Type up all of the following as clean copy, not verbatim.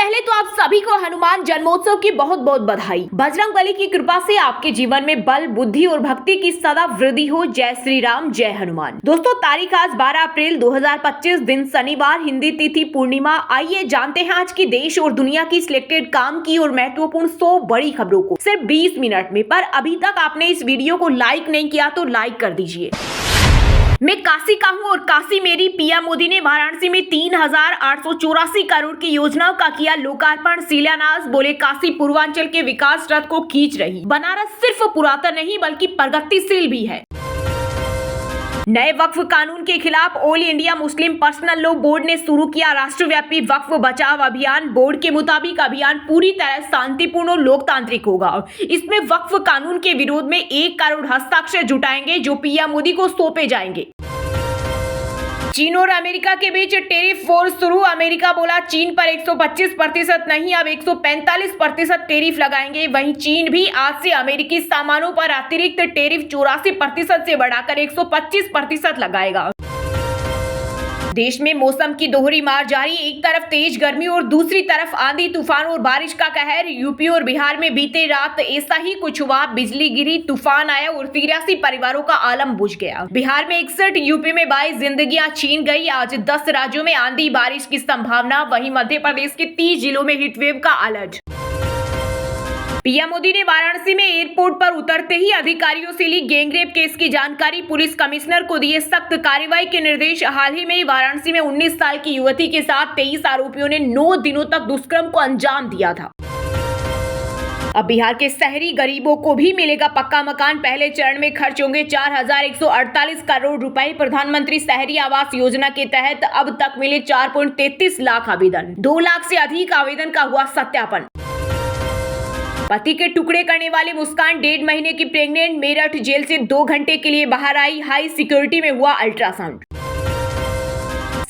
पहले तो आप सभी को हनुमान जन्मोत्सव की बहुत बहुत बधाई। बजरंगबली की कृपा से आपके जीवन में बल, बुद्धि और भक्ति की सदा वृद्धि हो। जय श्री राम, जय हनुमान। दोस्तों, तारीख आज 12 अप्रैल 2025, दिन शनिवार, हिंदी तिथि पूर्णिमा। आइए जानते हैं आज की देश और दुनिया की सिलेक्टेड काम की और महत्वपूर्ण 100 बड़ी खबरों को सिर्फ 20 मिनट में। पर अभी तक आपने इस वीडियो को लाइक नहीं किया तो लाइक कर दीजिए। मैं काशी का हूं और काशी मेरी। पीएम मोदी ने वाराणसी में 3,884 करोड़ की योजनाओं का किया लोकार्पण, शिलान्यास। बोले काशी पूर्वांचल के विकास रथ को खींच रही। बनारस सिर्फ पुरातन नहीं बल्कि प्रगतिशील भी है। नए वक्फ कानून के खिलाफ all India Muslim personal law board ने शुरू किया राष्ट्रव्यापी वक्फ बचाव अभियान। बोर्ड के मुताबिक अभियान पूरी तरह शांतिपूर्ण और लोकतांत्रिक होगा। इसमें वक्फ कानून के विरोध में 1 करोड़ हस्ताक्षर जुटाएंगे जो पीएम मोदी को सौंपे जाएंगे। चीन और अमेरिका के बीच टेरिफ वॉर शुरू। अमेरिका बोला चीन पर 125% नहीं, अब 145% टेरिफ लगाएंगे। वहीं चीन भी आज से अमेरिकी सामानों पर अतिरिक्त टेरिफ 84% से बढ़ाकर 125% लगाएगा। देश में मौसम की दोहरी मार जारी। एक तरफ तेज गर्मी और दूसरी तरफ आंधी तूफान और बारिश का कहर। यूपी और बिहार में बीते रात ऐसा ही कुछ हुआ। बिजली गिरी, तूफान आया और 83 परिवारों का आलम बुझ गया। बिहार में 61, यूपी में 22 जिंदगियां छीन गई। आज 10 राज्यों में आंधी बारिश की संभावना। वहीं मध्य प्रदेश के 30 जिलों में हीटवेव का अलर्ट। पीएम मोदी ने वाराणसी में एयरपोर्ट पर उतरते ही अधिकारियों से ली गैंगरेप केस की जानकारी। पुलिस कमिश्नर को दिए सख्त कार्रवाई के निर्देश। हाल ही में वाराणसी में 19 साल की युवती के साथ 23 आरोपियों ने 9 दिनों तक दुष्कर्म को अंजाम दिया था। अब बिहार के शहरी गरीबों को भी मिलेगा पक्का मकान। पहले चरण में खर्च होंगे 4,148 करोड़ रुपए। प्रधानमंत्री शहरी आवास योजना के तहत अब तक मिले 4.33 लाख आवेदन। 2 लाख से अधिक आवेदन का हुआ सत्यापन। पति के टुकड़े करने वाली मुस्कान 1.5 महीने की प्रेग्नेंट। मेरठ जेल से 2 घंटे के लिए बाहर आई। हाई सिक्योरिटी में हुआ अल्ट्रासाउंड।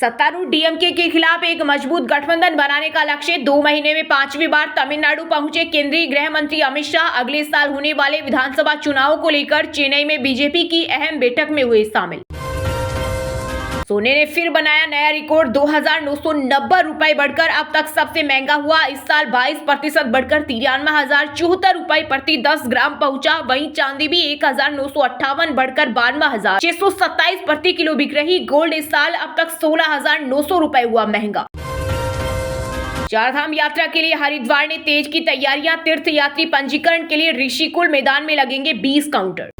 सत्तारूढ़ डीएमके के खिलाफ एक मजबूत गठबंधन बनाने का लक्ष्य। 2 महीने में 5वीं बार तमिलनाडु पहुंचे केंद्रीय गृह मंत्री अमित शाह। अगले साल होने वाले विधानसभा चुनावों को लेकर चेन्नई में बीजेपी की अहम बैठक में हुए शामिल। सोने ने फिर बनाया नया रिकॉर्ड। 2,990 रुपए बढ़कर अब तक सबसे महंगा हुआ। इस साल 22% बढ़कर 93,074 रुपए प्रति 10 ग्राम पहुंचा। वहीं चांदी भी 1,958 बढ़कर 52,627 प्रति किलो बिक रही। गोल्ड इस साल अब तक 16,900 रुपए हुआ महंगा। चारधाम यात्रा के लिए हरिद्वार ने तेज की तैयारियां। तीर्थ यात्री पंजीकरण के लिए ऋषिकुल मैदान में लगेंगे 20 काउंटर।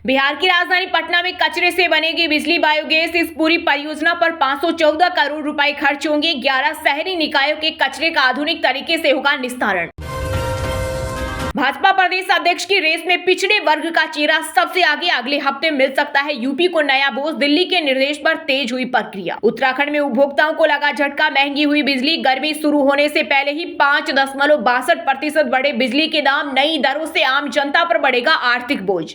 बिहार की राजधानी पटना में कचरे से बनेगी बिजली बायोगैस। इस पूरी परियोजना पर 514 करोड़ रुपए खर्च होंगे। 11 शहरी निकायों के कचरे का आधुनिक तरीके से होगा निस्तारण। भाजपा प्रदेश अध्यक्ष की रेस में पिछड़े वर्ग का चेहरा सबसे आगे। अगले हफ्ते मिल सकता है यूपी को नया बॉस। दिल्ली के निर्देश पर तेज हुई प्रक्रिया। उत्तराखंड में उपभोक्ताओं को लगा झटका। महंगी हुई बिजली। गर्मी शुरू होने से पहले ही 5.62% बढ़े बिजली के दाम। नई दरों से आम जनता पर बढ़ेगा आर्थिक बोझ।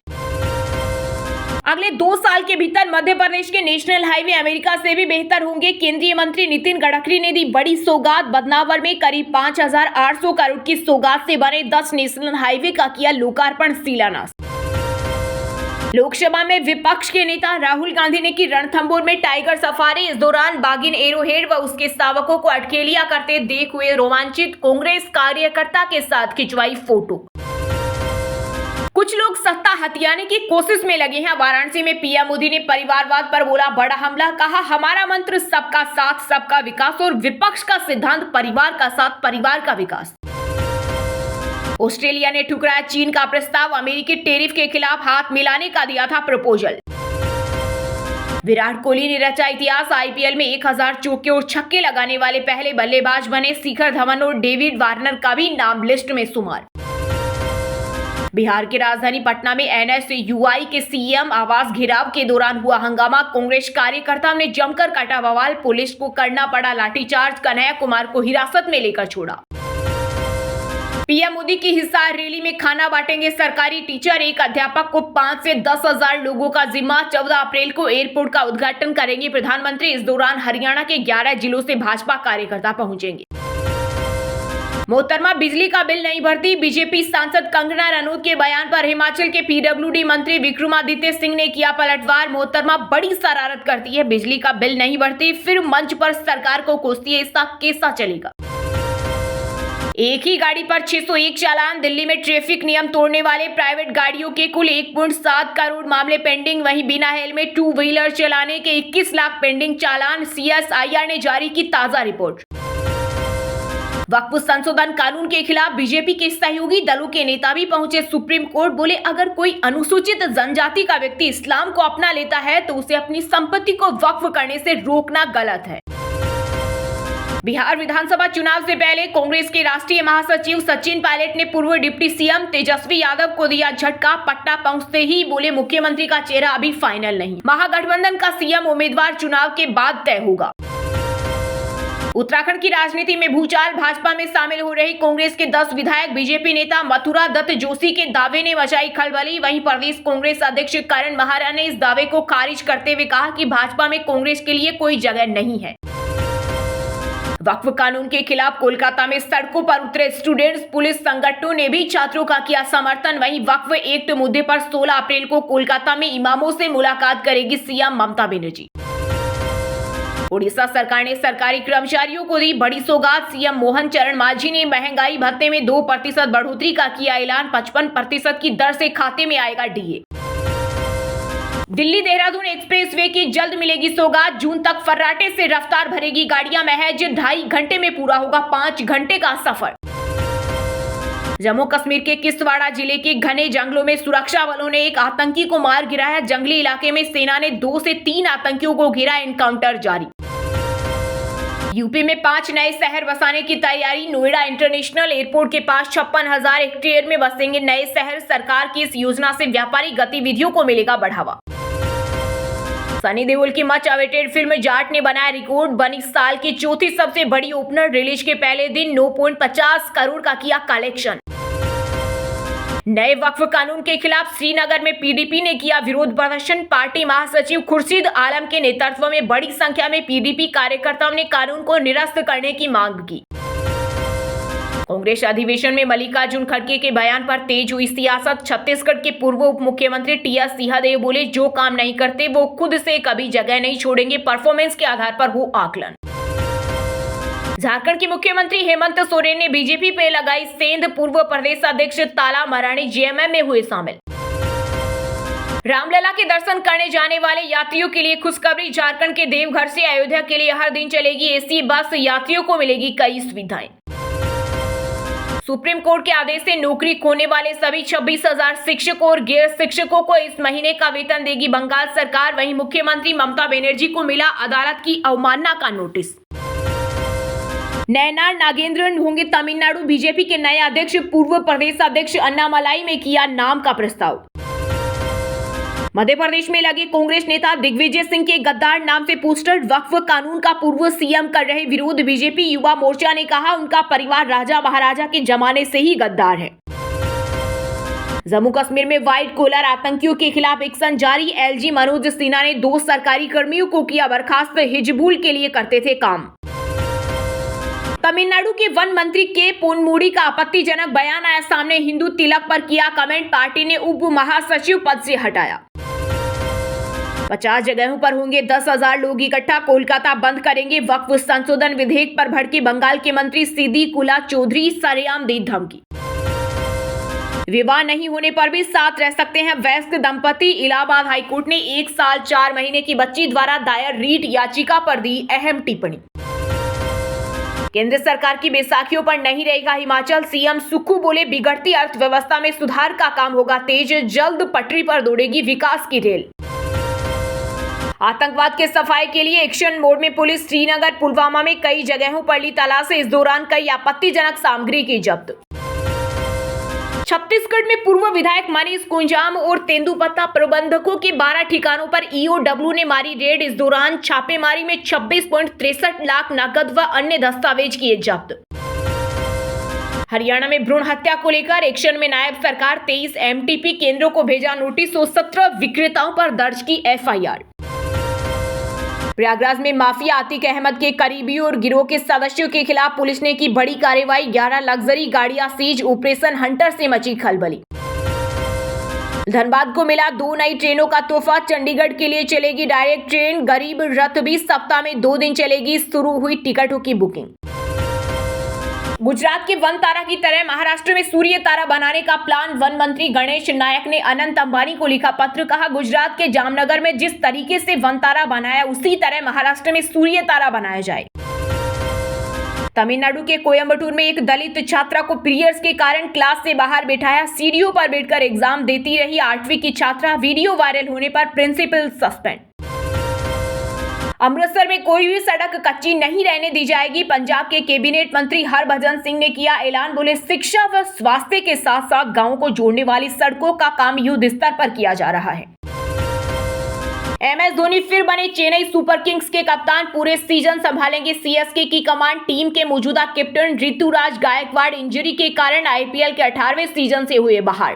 अगले 2 साल के भीतर मध्य प्रदेश के नेशनल हाईवे अमेरिका से भी बेहतर होंगे। केंद्रीय मंत्री नितिन गडकरी ने दी बड़ी सौगात। बदनावर में करीब 5,800 करोड़ की सौगात से बने 10 नेशनल हाईवे का किया लोकार्पण, शिलान्यास। लोकसभा में विपक्ष के नेता राहुल गांधी ने की रणथंभौर में टाइगर सफारी। इस दौरान बागिन एरोहेड व उसके शावकों को अटकेलियां करते देख हुए रोमांचित। कांग्रेस कार्यकर्ता के साथ खिंचवाई फोटो। कुछ लोग सत्ता हथियाने की कोशिश में लगे हैं। वाराणसी में पीएम मोदी ने परिवारवाद पर बोला बड़ा हमला। कहा हमारा मंत्र सबका साथ सबका विकास और विपक्ष का सिद्धांत परिवार का साथ परिवार का विकास। ऑस्ट्रेलिया ने ठुकराया चीन का प्रस्ताव। अमेरिकी टेरिफ के खिलाफ हाथ मिलाने का दिया था प्रपोजल। विराट कोहली ने रचा इतिहास। आईपीएल में 1000 चौके और छक्के लगाने वाले पहले बल्लेबाज बने। शिखर धवन और डेविड वार्नर का भी नाम लिस्ट में शुमार। बिहार की राजधानी पटना में एनएसयूआई के सीएम आवास घेराव के दौरान हुआ हंगामा। कांग्रेस कार्यकर्ताओं ने जमकर काटा बवाल। पुलिस को करना पड़ा लाठीचार्ज। कन्हैया कुमार को हिरासत में लेकर छोड़ा। पीएम मोदी की हिसार रैली में खाना बांटेंगे सरकारी टीचर। एक अध्यापक को 5 से 10,000 लोगों का जिम्मा। 14 अप्रैल को एयरपोर्ट का उद्घाटन करेंगे प्रधानमंत्री। इस दौरान हरियाणा के 11 जिलों से भाजपा कार्यकर्ता पहुंचेंगे। मोहतरमा बिजली का बिल नहीं भरती, बीजेपी सांसद कंगना रनौत के बयान पर हिमाचल के पीडब्ल्यूडी मंत्री विक्रमादित्य सिंह ने किया पलटवार। मोहतरमा बड़ी शरारत करती है, बिजली का बिल नहीं भरती, फिर मंच पर सरकार को कोसती है, इसका कैसा चलेगा। एक ही गाड़ी पर 601 चालान, दिल्ली में ट्रैफिक नियम तोड़ने वाले प्राइवेट गाड़ियों के कुल 1.7 करोड़ मामले पेंडिंग। वहीं बिना हेलमेट टू व्हीलर चलाने के 21 लाख पेंडिंग चालान, CSIR ने जारी की ताजा रिपोर्ट। वक्फ संशोधन कानून के खिलाफ बीजेपी के सहयोगी दलों के नेता भी पहुंचे सुप्रीम कोर्ट। बोले, अगर कोई अनुसूचित जनजाति का व्यक्ति इस्लाम को अपना लेता है तो उसे अपनी संपत्ति को वक्फ करने से रोकना गलत है। बिहार विधानसभा चुनाव से पहले कांग्रेस के राष्ट्रीय महासचिव सचिन पायलट ने पूर्व डिप्टी सीएम तेजस्वी यादव को दिया झटका। पटना पहुंचते ही बोले, मुख्यमंत्री का चेहरा अभी फाइनल नहीं, महागठबंधन का सीएम उम्मीदवार चुनाव के बाद तय होगा। उत्तराखंड की राजनीति में भूचाल, भाजपा में शामिल हो रही कांग्रेस के 10 विधायक। बीजेपी नेता मथुरा दत्त जोशी के दावे ने मचाई खलबली। वहीं प्रदेश कांग्रेस अध्यक्ष करण महारा ने इस दावे को खारिज करते हुए कहा कि भाजपा में कांग्रेस के लिए कोई जगह नहीं है। वक्फ कानून के खिलाफ कोलकाता में सड़कों पर उतरे स्टूडेंट्स, पुलिस संगठनों ने भी छात्रों का किया समर्थन। वहीं वक्फ एक्ट मुद्दे पर 16 अप्रैल को कोलकाता में इमामों से मुलाकात करेगी सीएम ममता बनर्जी। उड़ीसा सरकार ने सरकारी कर्मचारियों को दी बड़ी सौगात। सीएम मोहन चरण मांझी ने महंगाई भत्ते में 2% बढ़ोतरी का किया ऐलान। 55% की दर से खाते में आएगा डीए। दिल्ली देहरादून एक्सप्रेसवे की जल्द मिलेगी सौगात। जून तक फर्राटे से रफ्तार भरेगी गाड़ियां, महज 2.5 घंटे में पूरा होगा 5 घंटे का सफर। जम्मू कश्मीर के किश्तवाड़ा जिले के घने जंगलों में सुरक्षा बलों ने एक आतंकी को मार गिराया। जंगली इलाके में सेना ने 2 से 3 आतंकियों को घेरा, एनकाउंटर जारी। यूपी में 5 नए शहर बसाने की तैयारी। नोएडा इंटरनेशनल एयरपोर्ट के पास 56,000 हेक्टेयर में बसेंगे नए शहर। सरकार की इस योजना से व्यापारिक गतिविधियों को मिलेगा बढ़ावा। सनी देओल की मच अवेटेड फिल्म जाट ने बनाया रिकॉर्ड, बनी साल की चौथी सबसे बड़ी ओपनर। रिलीज के पहले दिन 9.50 करोड़ का किया कलेक्शन। नए वक्फ कानून के खिलाफ श्रीनगर में पीडीपी ने किया विरोध प्रदर्शन। पार्टी महासचिव खुर्शीद आलम के नेतृत्व में बड़ी संख्या में पीडीपी कार्यकर्ताओं ने कानून को निरस्त करने की मांग की। कांग्रेस अधिवेशन में मल्लिकार्जुन खड़गे के बयान पर तेज हुई सियासत। छत्तीसगढ़ के पूर्व उप मुख्यमंत्री टीएस सिंहदेव बोले, जो काम नहीं करते वो खुद से कभी जगह नहीं छोड़ेंगे, परफॉर्मेंस के आधार पर हो आकलन। झारखंड के मुख्यमंत्री हेमंत सोरेन ने बीजेपी पे लगाई सेंध। पूर्व प्रदेश अध्यक्ष ताला मराणी जेएमएम में हुए शामिल। रामलला के दर्शन करने जाने वाले यात्रियों के लिए खुशखबरी। झारखंड के देवघर से अयोध्या के लिए हर दिन चलेगी एसी बस, यात्रियों को मिलेगी कई सुविधाएं। सुप्रीम कोर्ट के आदेश से नौकरी खोने वाले सभी 26,000 शिक्षकों और गैर शिक्षकों को इस महीने का वेतन देगी बंगाल सरकार। वहीं मुख्यमंत्री ममता बनर्जी को मिला अदालत की अवमानना का नोटिस। नयनार नागेंद्रन होंगे तमिलनाडु बीजेपी के नए अध्यक्ष। पूर्व प्रदेश अध्यक्ष अन्नामलाई में किया नाम का प्रस्ताव। मध्य प्रदेश में लगे कांग्रेस नेता दिग्विजय सिंह के गद्दार नाम से पोस्टर। वक्फ कानून का पूर्व सीएम कर रहे विरोध। बीजेपी युवा मोर्चा ने कहा, उनका परिवार राजा महाराजा के जमाने से ही गद्दार है। जम्मू कश्मीर में व्हाइट कॉलर आतंकियों के खिलाफ एक्शन जारी। एलजी मनोज सिन्हा ने 2 सरकारी कर्मियों को किया बर्खास्त, हिजबुल के लिए करते थे काम। तमिलनाडु के वन मंत्री के पोनमुडी का आपत्तिजनक बयान आया सामने। हिंदू तिलक पर किया कमेंट, पार्टी ने उप महासचिव पद से हटाया। 50 जगहों पर होंगे 10,000 लोग इकट्ठा, कोलकाता बंद करेंगे। वक्फ संशोधन विधेयक पर भड़के बंगाल के मंत्री सिद्दीकुल्ला चौधरी, सरेआम दी धमकी। विवाह नहीं होने पर भी साथ रह सकते हैं वयस्क दंपति। इलाहाबाद हाईकोर्ट ने 1 साल 4 महीने की बच्ची द्वारा दायर रीट याचिका पर दी अहम टिप्पणी। केंद्र सरकार की बैसाखियों पर नहीं रहेगा हिमाचल। सीएम सुक्खू बोले, बिगड़ती अर्थव्यवस्था में सुधार का काम होगा तेज, जल्द पटरी पर दौड़ेगी विकास की रेल। आतंकवाद के सफाई के लिए एक्शन मोड में पुलिस। श्रीनगर पुलवामा में कई जगहों पर ली तलाशी। इस दौरान कई आपत्तिजनक सामग्री की जब्त। छत्तीसगढ़ में पूर्व विधायक मनीष कुंजाम और तेंदुपत्ता प्रबंधकों के 12 ठिकानों पर ईओडब्ल्यू ने मारी रेड। इस दौरान छापेमारी में 26.63 लाख नकद व अन्य दस्तावेज किए जब्त। हरियाणा में भ्रूण हत्या को लेकर एक्शन में नायब सरकार। 23 एमटीपी केंद्रों को भेजा नोटिस और 17 विक्रेताओं पर दर्ज की एफआईआर। प्रयागराज में माफिया आतिक अहमद के करीबियों और गिरोह के सदस्यों के खिलाफ पुलिस ने की बड़ी कार्रवाई। 11 लग्जरी गाड़ियां सीज। ऑपरेशन हंटर से मची खलबली। धनबाद को मिला 2 नई ट्रेनों का तोहफा। चंडीगढ़ के लिए चलेगी डायरेक्ट ट्रेन। गरीब रथ भी सप्ताह में 2 दिन चलेगी। शुरू हुई टिकटों की बुकिंग। गुजरात के वन तारा की तरह महाराष्ट्र में सूर्य तारा बनाने का प्लान। वन मंत्री गणेश नायक ने अनंत अंबानी को लिखा पत्र। कहा, गुजरात के जामनगर में जिस तरीके से वन तारा बनाया उसी तरह महाराष्ट्र में सूर्य तारा बनाया जाए। तमिलनाडु के कोयम्बटूर में एक दलित छात्रा को पीरियड्स के कारण क्लास से बाहर बिठाया। सीढ़ियों पर बैठकर एग्जाम देती रही 8वीं की छात्रा। वीडियो वायरल होने पर प्रिंसिपल सस्पेंड। अमृतसर में कोई भी सड़क कच्ची नहीं रहने दी जाएगी। पंजाब के कैबिनेट मंत्री हरभजन सिंह ने किया ऐलान। बोले, शिक्षा व स्वास्थ्य के साथ साथ गांवों को जोड़ने वाली सड़कों का काम युद्ध स्तर पर किया जा रहा है। MS धोनी फिर बने चेन्नई सुपर किंग्स के कप्तान। पूरे सीजन संभालेंगे CSK की कमान। टीम के मौजूदा कैप्टन ऋतुराज गायकवाड़ इंजरी के कारण IPL के 18वें सीजन से हुए बाहर।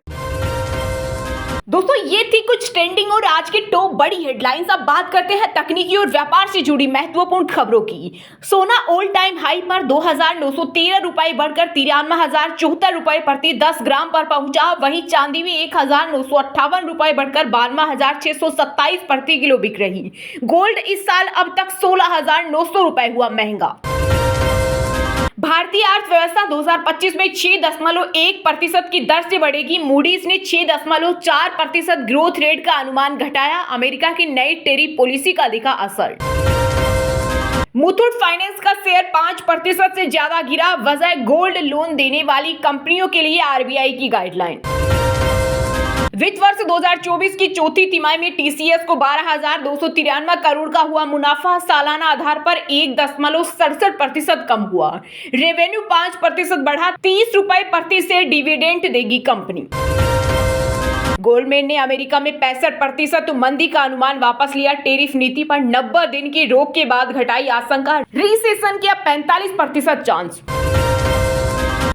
दोस्तों, ये थी कुछ ट्रेंडिंग और आज की टॉप बड़ी हेडलाइंस। अब बात करते हैं तकनीकी और व्यापार से जुड़ी महत्वपूर्ण खबरों की। सोना ऑल टाइम हाई पर 2,913 रुपए बढ़कर 93,074 रुपए प्रति 10 ग्राम पर पहुंचा। वहीं चांदी में 1,958 रुपए बढ़कर 92,627 प्रति किलो बिक रही। गोल्ड इस साल अब तक 16,900 रुपए हुआ महंगा। भारतीय अर्थव्यवस्था 2025 में 6.1% की दर से बढ़ेगी। मूडीज ने 6.4% ग्रोथ रेट का अनुमान घटाया। अमेरिका की नई टैरिफ पॉलिसी का दिखा असर। मुथूट फाइनेंस का शेयर 5% से ज्यादा गिरा। वजह गोल्ड लोन देने वाली कंपनियों के लिए RBI की गाइडलाइन। वित्त वर्ष 2024 की चौथी तिमाही में TCS को 12,293 करोड़ का हुआ मुनाफा। सालाना आधार पर 1.67% कम हुआ। रेवेन्यू 5% बढ़ा। 30 रुपए प्रति शेयर डिविडेंड देगी कंपनी। गोल्डमैन ने अमेरिका में 65% मंदी का अनुमान वापस लिया। टैरिफ नीति पर 90 दिन की रोक के बाद घटाई आशंका। रिसेशन के अब 45% chance.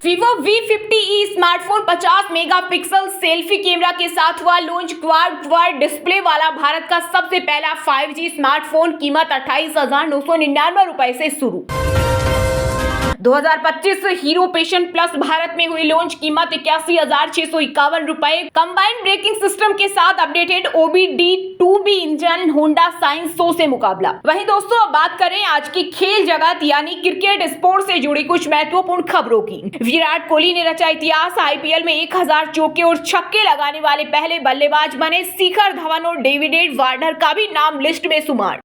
Vivo V50e smartphone 50 megapixel selfie camera के साथ हुआ लॉन्च। क्वाड डिस्प्ले वाला भारत का सबसे पहला 5G स्मार्टफोन। कीमत 28,999 रुपए से शुरू। 2025 हीरो पैशन प्लस भारत में हुई लॉन्च। कीमत 81,651 रुपए। कंबाइंड ब्रेकिंग सिस्टम के साथ updated OBD2B engine. Honda sign 100 से मुकाबला। वहीं दोस्तों, अब बात करें आज की खेल जगत यानी क्रिकेट स्पोर्ट से जुड़ी कुछ महत्वपूर्ण खबरों की। विराट कोहली ने रचा इतिहास। IPL में 1000 चौके और छक्के लगाने वाले पहले बल्लेबाज बने। शिखर धवन और डेविड वार्नर का भी नाम लिस्ट में शुमार।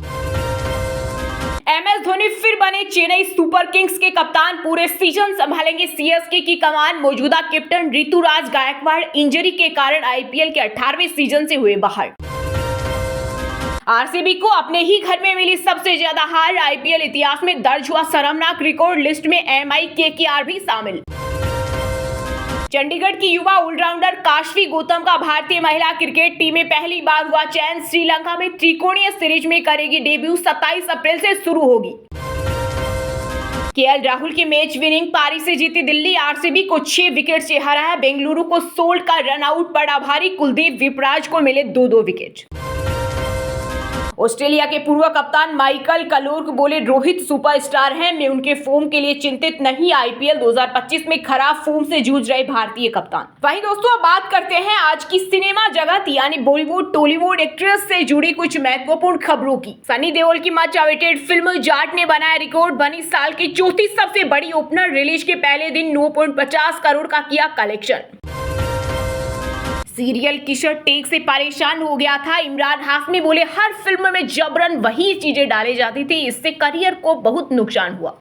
MS धोनी फिर बने चेन्नई सुपर किंग्स के कप्तान। पूरे सीजन संभालेंगे CSK की कमान। मौजूदा कैप्टन ऋतुराज गायकवाड़ इंजरी के कारण IPL के 18वें सीजन से हुए बाहर। RCB को अपने ही घर में मिली सबसे ज्यादा हार। IPL इतिहास में दर्ज हुआ शर्मनाक रिकॉर्ड। लिस्ट में MI KKR भी शामिल। चंडीगढ़ की युवा ऑलराउंडर काशवी गौतम का भारतीय महिला क्रिकेट टीम में पहली बार हुआ चयन। श्रीलंका में त्रिकोणीय सीरीज में करेगी डेब्यू। 27 अप्रैल से शुरू होगी। KL राहुल की मैच विनिंग पारी से जीती दिल्ली। RCB को 6 विकेट से हराया। बेंगलुरु को 16 का रन आउट पड़ा भारी। कुलदीप विपराज को मिले 2-2 विकेट। ऑस्ट्रेलिया के पूर्व कप्तान माइकल क्लार्क बोले, रोहित सुपरस्टार हैं, मैं उनके फॉर्म के लिए चिंतित नहीं। IPL 2025 में खराब फॉर्म से जूझ रहे भारतीय कप्तान। वहीं दोस्तों, अब बात करते हैं आज की सिनेमा जगत यानी बॉलीवुड टॉलीवुड एक्ट्रेस से जुड़ी कुछ महत्वपूर्ण खबरों की। सनी देओल की मच अवेटेड फिल्म जाट ने बनाया रिकॉर्ड। बनी साल की चौथी सबसे बड़ी ओपनर। रिलीज के पहले दिन 9.50 करोड़ का किया कलेक्शन। सीरियल किशोर टेक से परेशान हो गया था। इमरान हाशमी बोले, हर फिल्म में जबरन वही चीजें डाली जाती थी, इससे करियर को बहुत नुकसान हुआ।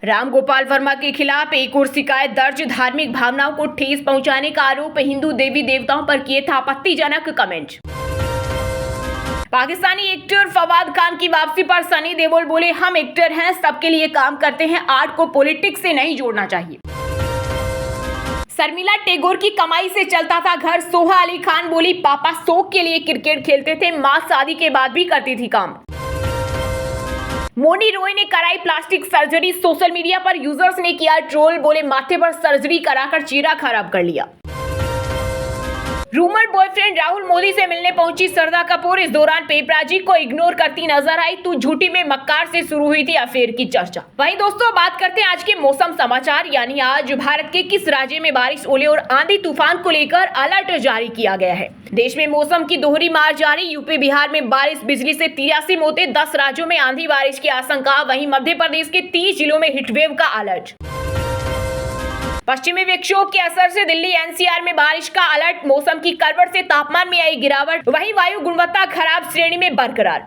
राम गोपाल वर्मा के खिलाफ एक और शिकायत दर्ज। धार्मिक भावनाओं को ठेस पहुंचाने का आरोप। हिंदू देवी देवताओं पर किए था आपत्तिजनक कमेंट। पाकिस्तानी एक्टर फवाद खान की वापसी पर सनी देओल बोले, हम एक्टर हैं, सबके लिए काम करते हैं, आर्ट को पॉलिटिक्स से नहीं जोड़ना चाहिए। शर्मिला टैगोर की कमाई से चलता था घर। सोहा अली खान बोली, पापा शौक के लिए क्रिकेट खेलते थे, मां शादी के बाद भी करती थी काम। मोनी रॉय ने कराई प्लास्टिक सर्जरी। सोशल मीडिया पर यूजर्स ने किया ट्रोल। बोले, माथे पर सर्जरी कराकर चेहरा खराब कर लिया। रूमर्ड बॉयफ्रेंड राहुल मोदी से मिलने पहुंची श्रद्धा कपूर, इस दौरान पेपराजी को इग्नोर करती नजर आई। तो झूठी में मक्कार से शुरू हुई थी अफेयर की चर्चा। वहीं दोस्तों बात करते हैं आज के मौसम समाचार, यानी आज भारत के किस राज्य में बारिश, ओले और आंधी तूफान को लेकर अलर्ट जारी किया गया है। देश में मौसम की दोहरी मार जारी, यूपी बिहार में बारिश बिजली से 83 मौतें, 10 राज्यों में आंधी बारिश की आशंका। वहीं मध्य प्रदेश के 30 जिलों में हीटवेव का अलर्ट। पश्चिमी विक्षोभ के असर से दिल्ली एनसीआर में बारिश का अलर्ट, मौसम की करवट से तापमान में आई गिरावट। वहीं वायु गुणवत्ता खराब श्रेणी में बरकरार।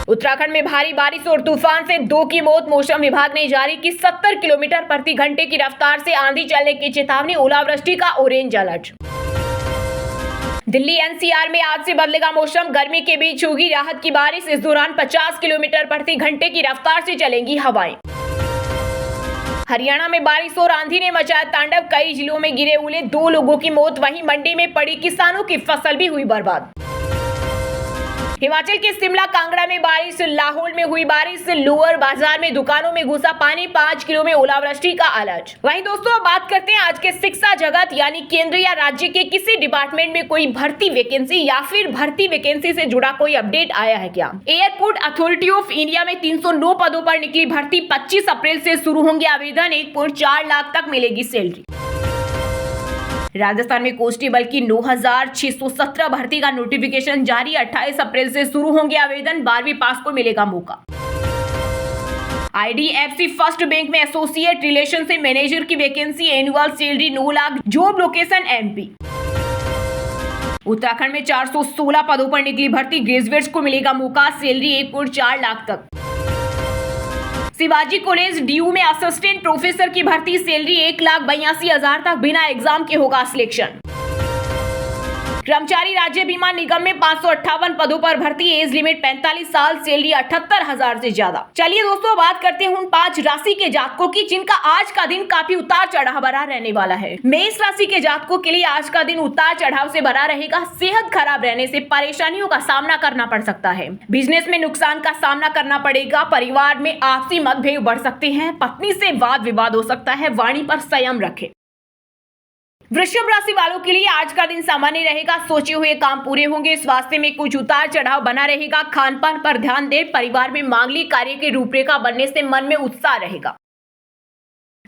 उत्तराखंड में भारी बारिश और तूफान से 2 की मौत, मौसम विभाग ने जारी की 70 किलोमीटर प्रति घंटे की रफ्तार से आंधी चलने की चेतावनी, ओलावृष्टि का ऑरेंज अलर्ट। दिल्ली एनसीआर में आज से बदलेगा मौसम, गर्मी के बीच होगी राहत की बारिश, इस दौरान 50 किलोमीटर प्रति घंटे की रफ्तार से चलेंगी हवाएं। हरियाणा में बारिश और आंधी ने मचाया तांडव, कई जिलों में गिरे ओले, 2 लोगों की मौत। वहीं मंडी में पड़ी किसानों की फसल भी हुई बर्बाद। हिमाचल के शिमला कांगड़ा में बारिश, लाहौल में हुई बारिश, लोअर बाजार में दुकानों में घुसा पानी, 5 किलो में ओलावृष्टि का अलर्ट। वहीं दोस्तों बात करते हैं आज के शिक्षा जगत, यानी केंद्र या राज्य के किसी डिपार्टमेंट में कोई भर्ती वैकेंसी या फिर भर्ती वैकेंसी से जुड़ा कोई अपडेट आया है क्या। एयरपोर्ट अथॉरिटी ऑफ इंडिया में 309 पदों पर निकली भर्ती, 25 अप्रैल से शुरू होंगे आवेदन, 1.4 लाख तक मिलेगी सैलरी। राजस्थान में कांस्टेबल की 9617 भर्ती का नोटिफिकेशन जारी, 28 अप्रैल से शुरू होंगे आवेदन, 12वीं पास को मिलेगा मौका। IDFC फर्स्ट बैंक में एसोसिएट रिलेशनशिप मैनेजर की vacancy, annual salary 9 lakh, job location MP। Uttarakhand में 416 पदों पर निकली भर्ती, ग्रेजुएट्स को मिलेगा मौका, सैलरी 1.4 लाख तक। शिवाजी कॉलेज DU में असिस्टेंट प्रोफेसर की भर्ती, सैलरी 1,82,000 तक, बिना एग्जाम के होगा सिलेक्शन। कर्मचारी राज्य बीमा निगम में 558 पदों पर भर्ती, एज लिमिट 45 साल, सैलरी 78,000 से ज्यादा। चलिए दोस्तों बात करते हैं उन 5 राशि के जातकों की जिनका आज का दिन काफी उतार चढ़ाव भरा रहने वाला है। मेष राशि के जातकों के लिए आज का दिन उतार चढ़ाव से भरा रहेगा। सेहत खराब रहने से परेशानियों का सामना करना पड़ सकता है। बिजनेस में नुकसान का सामना करना पड़ेगा। परिवार में आपसी मतभेद बढ़ सकते हैं। पत्नी से वाद विवाद हो सकता है, वाणी पर संयम रखें। वृषभ राशि वालों के लिए आज का दिन सामान्य रहेगा। सोचे हुए काम पूरे होंगे। स्वास्थ्य में कुछ उतार चढ़ाव बना रहेगा। खान पान पर ध्यान दें। परिवार में मांगलिक कार्य की रूपरेखा बनने से मन में उत्साह रहेगा।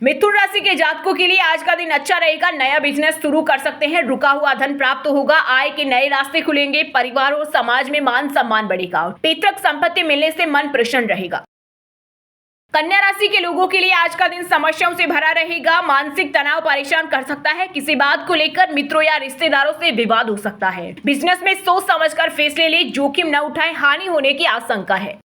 मिथुन राशि के जातकों के लिए आज का दिन अच्छा रहेगा। नया बिजनेस शुरू कर सकते हैं। रुका हुआ धन प्राप्त होगा। आय के नए रास्ते खुलेंगे। परिवार और समाज में मान सम्मान बढ़ेगा। पैतृक संपत्ति मिलने से मन प्रसन्न रहेगा। कन्या राशि के लोगों के लिए आज का दिन समस्याओं से भरा रहेगा। मानसिक तनाव परेशान कर सकता है। किसी बात को लेकर मित्रों या रिश्तेदारों से विवाद हो सकता है। बिजनेस में सोच समझकर फैसले ले, जोखिम न उठाएं, हानि होने की आशंका है।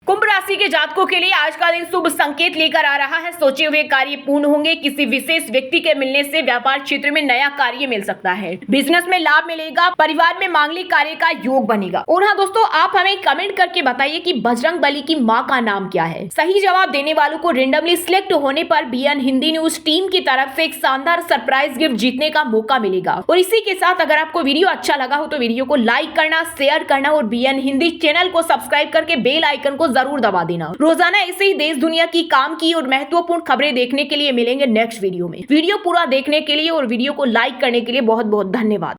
कुंभ राशि के जातकों के लिए आज का दिन शुभ संकेत लेकर आ रहा है। सोचे हुए कार्य पूर्ण होंगे। किसी विशेष व्यक्ति के मिलने से व्यापार क्षेत्र में नया कार्य मिल सकता है। बिजनेस में लाभ मिलेगा। परिवार में मांगलिक कार्य का योग बनेगा। और हाँ दोस्तों, आप हमें कमेंट करके बताइए कि बजरंगबली की माँ का नाम क्या है। सही जवाब देने वालों को रेंडमली सिलेक्ट होने पर BN हिंदी न्यूज टीम की तरफ से एक शानदार सरप्राइज गिफ्ट जीतने का मौका मिलेगा। और इसी के साथ अगर आपको वीडियो अच्छा लगा हो तो वीडियो को लाइक करना, शेयर करना और BN हिंदी चैनल को सब्सक्राइब करके बेल आइकन को जरूर दबा देना। रोजाना ऐसे ही देश दुनिया की काम की और महत्वपूर्ण खबरें देखने के लिए मिलेंगे नेक्स्ट वीडियो में। वीडियो पूरा देखने के लिए और वीडियो को लाइक करने के लिए बहुत बहुत धन्यवाद।